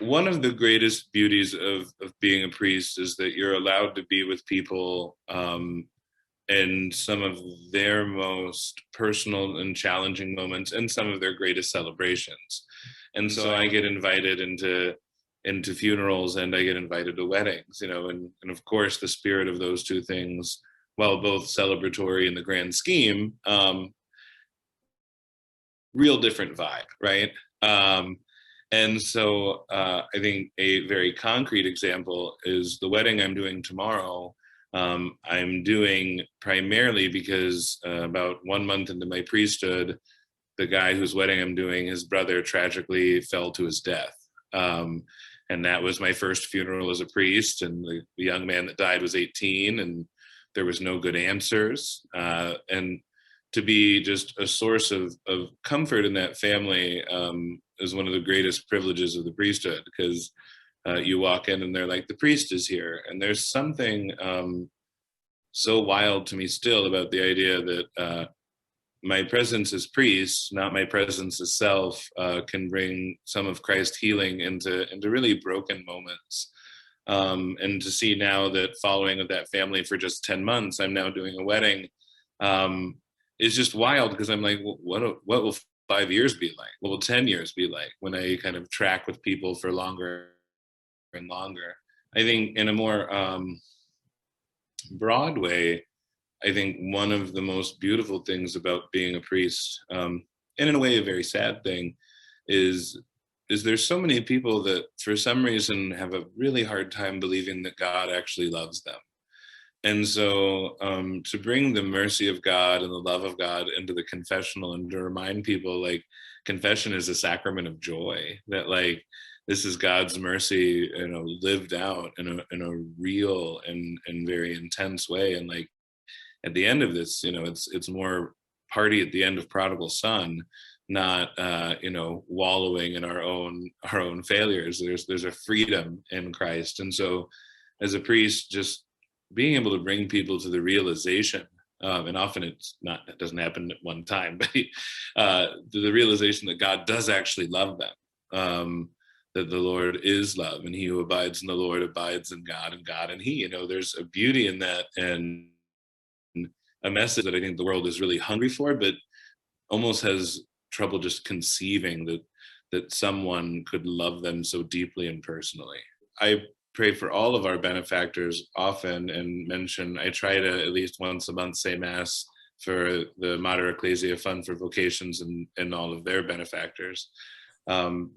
one of the greatest beauties of being a priest is that you're allowed to be with people in some of their most personal and challenging moments and some of their greatest celebrations. And so I get invited into funerals and I get invited to weddings, and of course the spirit of those two things, while both celebratory in the grand scheme, real different vibe, right? And so I think a very concrete example is the wedding I'm doing tomorrow. I'm doing primarily because about 1 month into my priesthood, the guy whose wedding I'm doing, his brother tragically fell to his death. And that was my first funeral as a priest. And the young man that died was 18, and there was no good answers. And to be just a source of comfort in that family is one of the greatest privileges of the priesthood, because you walk in and they're like, the priest is here. And there's something so wild to me still about the idea that my presence as priest, not my presence as self, can bring some of Christ's healing into really broken moments. And to see now that following with that family for just 10 months, I'm now doing a wedding, is just wild, because I'm like, what will 5 years be like? What will 10 years be like when I kind of track with people for longer and longer? I think in a more broad way, I think one of the most beautiful things about being a priest, and in a way a very sad thing, is there's so many people that for some reason have a really hard time believing that God actually loves them. And so to bring the mercy of God and the love of God into the confessional, and to remind people, like, confession is a sacrament of joy, that like this is God's mercy, lived out in a real and very intense way. And like at the end of this, it's more party at the end of Prodigal Son, not wallowing in our own failures. There's a freedom in Christ. And so as a priest, just being able to bring people to the realization, and often it doesn't happen at one time, but the realization that God does actually love them, that the Lord is love, and he who abides in the Lord abides in God, and God in he. There's a beauty in that, and a message that I think the world is really hungry for, but almost has trouble just conceiving that someone could love them so deeply and personally. I pray for all of our benefactors often, and I try to at least once a month say mass for the Mater Ecclesiae Fund for Vocations and all of their benefactors,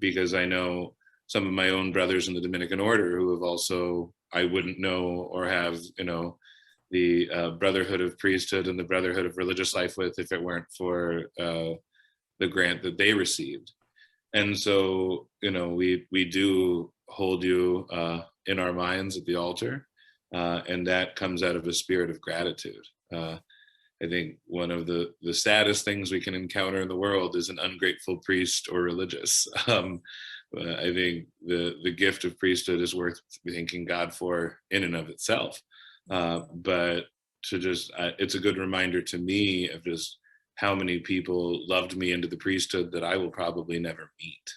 because I know some of my own brothers in the Dominican order who have also, I wouldn't know or have, the brotherhood of priesthood and the brotherhood of religious life with, if it weren't for the grant that they received. And so, we do hold you in our minds at the altar, and that comes out of a spirit of gratitude. I think one of the saddest things we can encounter in the world is an ungrateful priest or religious. I think the gift of priesthood is worth thanking God for in and of itself. But to just, it's a good reminder to me of just how many people loved me into the priesthood that I will probably never meet.